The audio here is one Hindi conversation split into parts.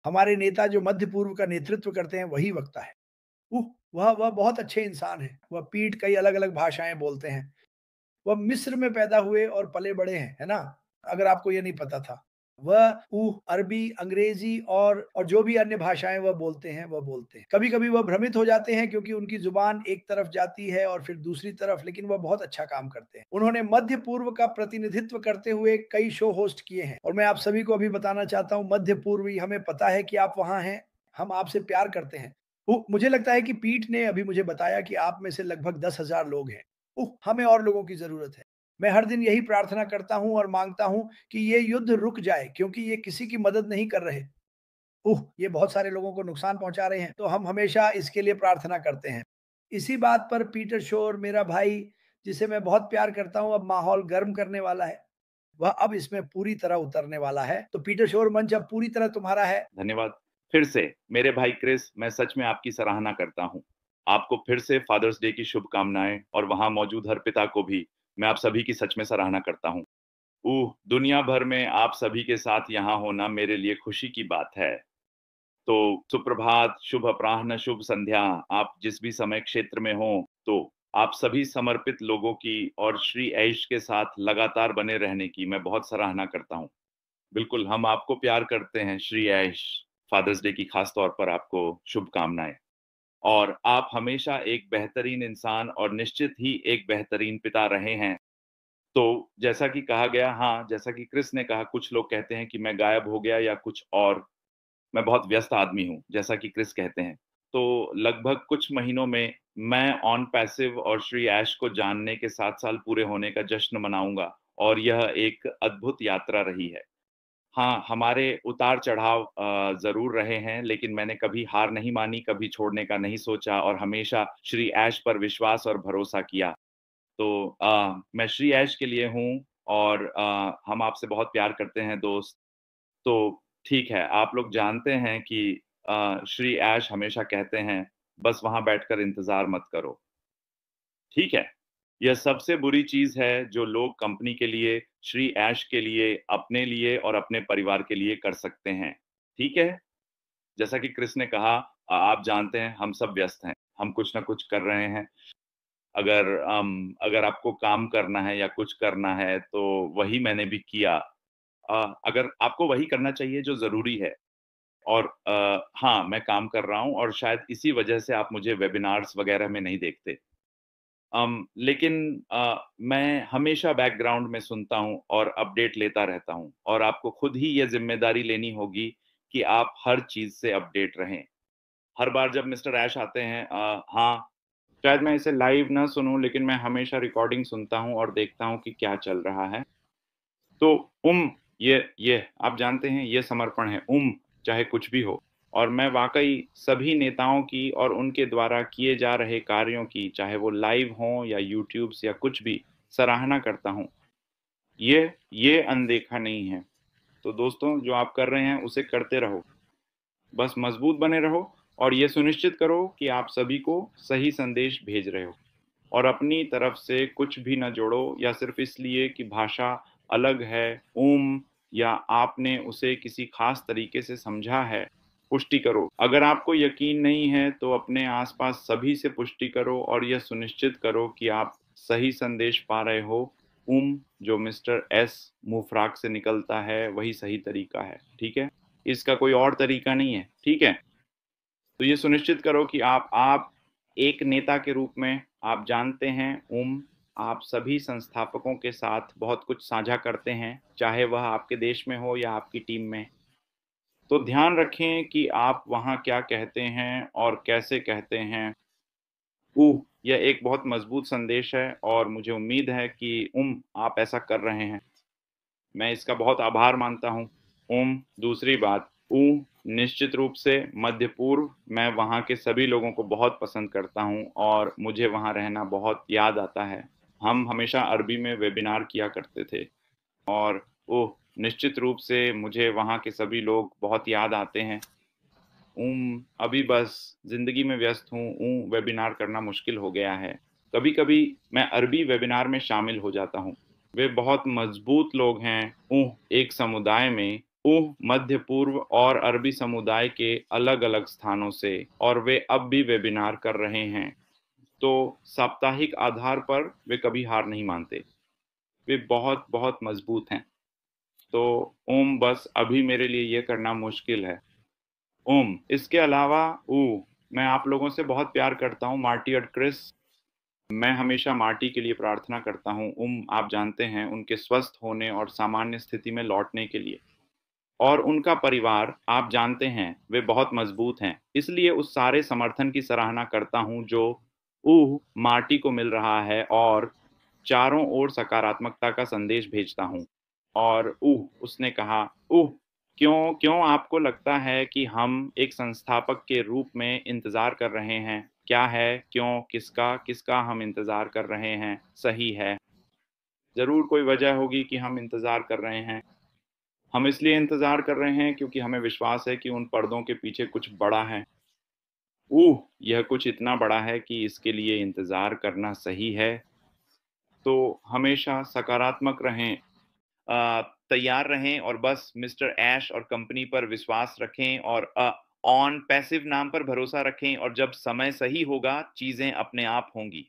हमारे नेता जो मध्य पूर्व का नेतृत्व करते हैं वही वक्ता है। वह बहुत अच्छे इंसान हैं। वह पीठ कई अलग-अलग भाषाएँ बोलते हैं। वह मिस्र में पैदा हुए और पले-बड़े हैं, है ना? अगर आपको ये नहीं पता था। वह अरबी, अंग्रेज़ी और जो भी अन्य भाषाएँ वह बोलते हैं, वह बोलते हैं। कभी-कभी वह भ्रमित हो जाते हैं क्योंकि उनकी ज़ुबान एक तरफ जाती है और फिर दूसरी तरफ, लेकिन वह बहुत अच्छा काम करते हैं। उन्होंने मध्य पूर्व का प्रतिनिधित्व करते हुए कई शो होस्ट किए हैं और मैं आप सभी को अभी बताना चाहता हूँ, मध्य पूर्वी हमें पता है कि आप वहाँ हैं, हम आपसे प्यार करते हैं। मुझे लगता है कि पीठ ने अभी मुझे बताया कि आप में से लगभग 10,000 लोग हैं। हमें और लोगों की ज़रूरत है। मैं हर दिन यही प्रार्थना करता हूँ और माँगता हूँ कि ये युद्ध रुक जाए क्योंकि ये किसी की मदद नहीं कर रहे। ये बहुत सारे लोगों को नुकसान पहुँचा रहे हैं, तो हम हमेशा इसके लिए प्रार्थना करते हैं। इसी बात पर पीटर शोर मेरा भाई, जिसे मैं बहुत प्यार करता हूँ, अब माहौल गर्म करने वाला है। वह अब इसमें पूरी तरह उतरने वाला है। तो पीटर शोर मंच अब पूरी तरह तुम्हारा है। धन्यवाद। फिर से मेरे भाई क्रिस, मैं सच में आपकी सराहना करता हूँ। आपको फिर से फादर्स डे की शुभकामनाएं और वहाँ मौजूद हर पिता को भी मैं आप सभी की सच में सराहना करता हूँ। दुनिया भर में आप सभी के साथ यहाँ होना मेरे लिए खुशी की बात है। तो सुप्रभात, शुभ अपराह्न, शुभ संध्या, आप जिस भी समय क्षेत्र में हो, तो आप सभी समर्पित लोगों की और श्री ऐश के साथ लगातार बने रहने की मैं बहुत सराहना करता हूँ। बिल्कुल, हम आपको प्यार करते हैं श्री ऐश। फादर्स डे की खास तौर पर आपको शुभकामनाएं। और आप हमेशा एक बेहतरीन इंसान और निश्चित ही एक बेहतरीन पिता रहे हैं। तो जैसा कि कहा गया, हाँ, जैसा कि क्रिस ने कहा, कुछ लोग कहते हैं कि मैं गायब हो गया या कुछ और। मैं बहुत व्यस्त आदमी हूँ, जैसा कि क्रिस कहते हैं। तो लगभग कुछ महीनों में मैं ऑन पैसिव और श्री ऐश को जानने के 7 साल पूरे होने का जश्न मनाऊंगा और यह एक अद्भुत यात्रा रही है। हाँ, हमारे उतार-चढ़ाव ज़रूर रहे हैं, लेकिन मैंने कभी हार नहीं मानी, कभी छोड़ने का नहीं सोचा और हमेशा श्री ऐश पर विश्वास और भरोसा किया। तो मैं श्री ऐश के लिए हूँ और हम आपसे बहुत प्यार करते हैं दोस्त। तो ठीक है, आप लोग जानते हैं कि श्री ऐश हमेशा कहते हैं, "बस वहाँ बैठकर इंतज़ार मत करो।" ठीक है? यह सबसे बुरी चीज़ है जो लोग कंपनी के लिए, श्री ऐश के लिए, अपने लिए और अपने परिवार के लिए कर सकते हैं। ठीक है? जैसा कि क्रिस ने कहा, आप जानते हैं हम सब व्यस्त हैं, हम कुछ ना कुछ कर रहे हैं। अगर आपको काम करना है या कुछ करना है तो वही मैंने भी किया। अगर आपको वही करना चाहिए जो ज़रूरी है और हाँ, मैं काम कर रहा हूँ और शायद इसी वजह से आप मुझे वेबिनार्स वगैरह में नहीं देखते। लेकिन मैं हमेशा बैकग्राउंड में सुनता हूँ और अपडेट लेता रहता हूँ और आपको खुद ही ये ज़िम्मेदारी लेनी होगी कि आप हर चीज़ से अपडेट रहें। हर बार जब मिस्टर ऐश आते हैं, हाँ, शायद मैं इसे लाइव ना सुनूँ, लेकिन मैं हमेशा रिकॉर्डिंग सुनता हूँ और देखता हूँ कि क्या चल रहा है। तो ये आप जानते हैं, ये समर्पण है, चाहे कुछ भी हो। और मैं वाक़ई सभी नेताओं की और उनके द्वारा किए जा रहे कार्यों की, चाहे वो लाइव हों या यूट्यूब्स या कुछ भी, सराहना करता हूँ। ये अनदेखा नहीं है। तो दोस्तों, जो आप कर रहे हैं, उसे करते रहो। बस मज़बूत बने रहो और ये सुनिश्चित करो कि आप सभी को सही संदेश भेज रहे हो। और अपनी तरफ से कुछ भी ना जोड़ो या सिर्फ इसलिए कि भाषा अलग है, या आपने उसे किसी खास तरीके से समझा है, पुष्टि करो। अगर आपको यकीन नहीं है तो अपने आसपास सभी से पुष्टि करो और यह सुनिश्चित करो कि आप सही संदेश पा रहे हो। जो मिस्टर एस मुफराक से निकलता है वही सही तरीका है, ठीक है? इसका कोई और तरीका नहीं है, ठीक है? तो ये सुनिश्चित करो कि आप एक नेता के रूप में आप जानते हैं, आप सभी संस्थापकों के साथ बहुत कुछ साझा करते हैं, चाहे वह आपके देश में हो या आपकी टीम में। तो ध्यान रखें कि आप वहाँ क्या कहते हैं और कैसे कहते हैं। यह एक बहुत मजबूत संदेश है और मुझे उम्मीद है कि आप ऐसा कर रहे हैं। मैं इसका बहुत आभार मानता हूँ। दूसरी बात, निश्चित रूप से मध्य पूर्व, मैं वहाँ के सभी लोगों को बहुत पसंद करता हूँ और मुझे वहाँ रहना बहुत याद आता है। हम हमेशा अरबी में वेबिनार किया करते थे और निश्चित रूप से मुझे वहाँ के सभी लोग बहुत याद आते हैं। अभी बस ज़िंदगी में व्यस्त हूँ, वेबिनार करना मुश्किल हो गया है। कभी-कभी मैं अरबी वेबिनार में शामिल हो जाता हूँ। वे बहुत मज़बूत लोग हैं, एक समुदाय में, ऊह मध्य पूर्व और अरबी समुदाय के अलग-अलग स्थानों से और वे अब भी वेबिनार कर रहे हैं। तो साप्ताहिक आधार पर वे कभी हार नहीं मानते। वे बहुत-बहुत मज़बूत हैं। तो ओम बस अभी मेरे लिए ये करना मुश्किल है। ओम, इसके अलावा मैं आप लोगों से बहुत प्यार करता हूँ मार्टी और क्रिस। मैं हमेशा मार्टी के लिए प्रार्थना करता हूँ। आप जानते हैं उनके स्वस्थ होने और सामान्य स्थिति में लौटने के लिए। और उनका परिवार आप जानते हैं वे बहुत मजबूत हैं। इसलिए उस सारे समर्थन की सराहना करता हूँ जो मार्टी को मिल रहा है और चारों ओर सकारात्मकता का संदेश भेजता हूँ। और उसने कहा, क्यों क्यों आपको लगता है कि हम एक संस्थापक के रूप में इंतज़ार कर रहे हैं? क्या है? क्यों? किसका? किसका हम इंतज़ार कर रहे हैं? सही है। ज़रूर कोई वजह होगी कि हम इंतज़ार कर रहे हैं। हम इसलिए इंतज़ार कर रहे हैं क्योंकि हमें विश्वास है कि उन पर्दों के पीछे कुछ बड़ा है। यह कुछ इतना बड़ा है कि इसके लिए इंतज़ार करना सही है। तो हमेशा सकारात्मक रहें, तैयार रहें और बस मिस्टर ऐश और कंपनी पर विश्वास रखें और ऑन पैसिव नाम पर भरोसा रखें और जब समय सही होगा, चीज़ें अपने आप होंगी।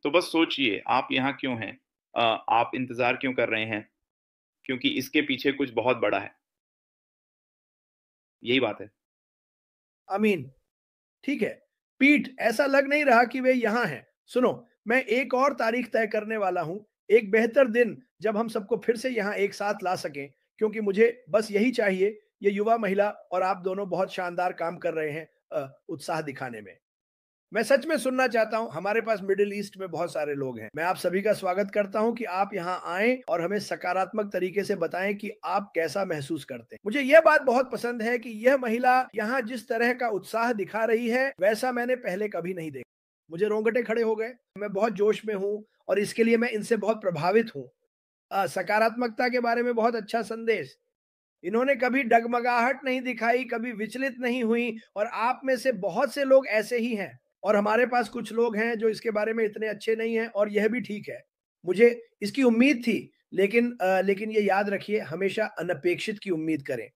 तो बस सोचिए, आप यहाँ क्यों हैं? आप इंतज़ार क्यों कर रहे हैं? क्योंकि इसके पीछे कुछ बहुत बड़ा है। यही बात है। अमीन। ठीक है। पीठ, ऐसा लग नहीं रहा कि वे यहाँ हैं। सुनो, मैं एक और तारीख तय करने वाला हूँ, एक बेहतर दिन जब हम सबको फिर से यहाँ एक साथ ला सकें, क्योंकि मुझे बस यही चाहिए। ये युवा महिला और आप दोनों बहुत शानदार काम कर रहे हैं उत्साह दिखाने में। मैं सच में सुनना चाहता हूँ, हमारे पास मिडिल ईस्ट में बहुत सारे लोग हैं। मैं आप सभी का स्वागत करता हूँ कि आप यहाँ आएँ और हमें सकारात्मक तरीके से बताएँ कि आप कैसा महसूस करते हैं। मुझे यह बात बहुत पसंद है कि यह महिला यहाँ जिस तरह का उत्साह दिखा रही है, वैसा मैंने पहले कभी नहीं देखा। मुझे रोंगटे खड़े हो गए। मैं बहुत जोश में हूँ और इसके लिए मैं इनसे बहुत प्रभावित हूँ। सकारात्मकता के बारे में बहुत अच्छा संदेश। इन्होंने कभी डगमगाहट नहीं दिखाई, कभी विचलित नहीं हुई और आप में से बहुत से लोग ऐसे ही हैं। और हमारे पास कुछ लोग हैं जो इसके बारे में इतने अच्छे नहीं हैं और यह भी ठीक है। मुझे इसकी उम्मीद थी, लेकिन ये याद रखिए, हमेशा अनपेक्षित की उम्मीद करें।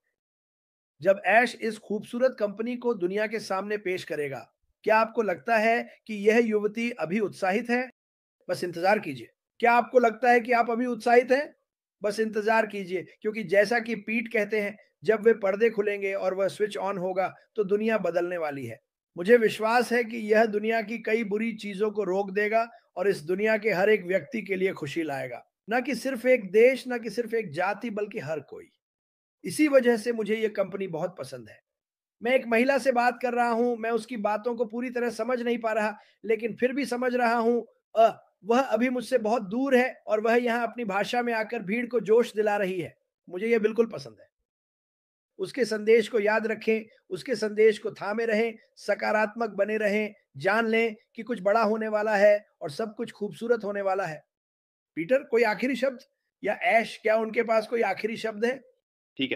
जब ऐश इस खूबसूरत कंपनी को दुनिया के सामने पेश करेगा, क्या आपको लगता है कि यह युवती अभी उत्साहित है? बस इंतज़ार कीजिए। क्या आपको लगता है कि आप अभी उत्साहित हैं? बस इंतज़ार कीजिए, क्योंकि जैसा कि पीट कहते हैं, जब वे पर्दे खुलेंगे और वह स्विच ऑन होगा, तो दुनिया बदलने वाली है। मुझे विश्वास है कि यह दुनिया की कई बुरी चीज़ों को रोक देगा और इस दुनिया के हर एक व्यक्ति के लिए खुशी लाएगा। ना कि सिर्फ़ एक देश, ना कि सिर्फ़ एक जाति, बल्कि हर कोई। इसी वजह से मुझे ये कंपनी बहुत पसंद है। मैं एक महिला से बात कर रहा हूँ, मैं उसकी बातों को पूरी तरह समझ नहीं पा रहा, लेकिन फिर भी समझ रहा हूँ। वह अभी मुझसे बहुत दूर है और वह यहाँ अपनी भाषा में आकर भीड़ को जोश दिला रही है। मुझे ये बिल्कुल पसंद है। उसके संदेश को याद रखें, उसके संदेश को थामे रहें, सकारात्मक बने रहें, जान लें कि कुछ बड़ा होने वाला है और सब कुछ खूबसूरत होने वाला है। पीटर, कोई आखिरी शब्द? या ऐश, क्या उनके पास कोई आखिरी शब्द है? ठीक है।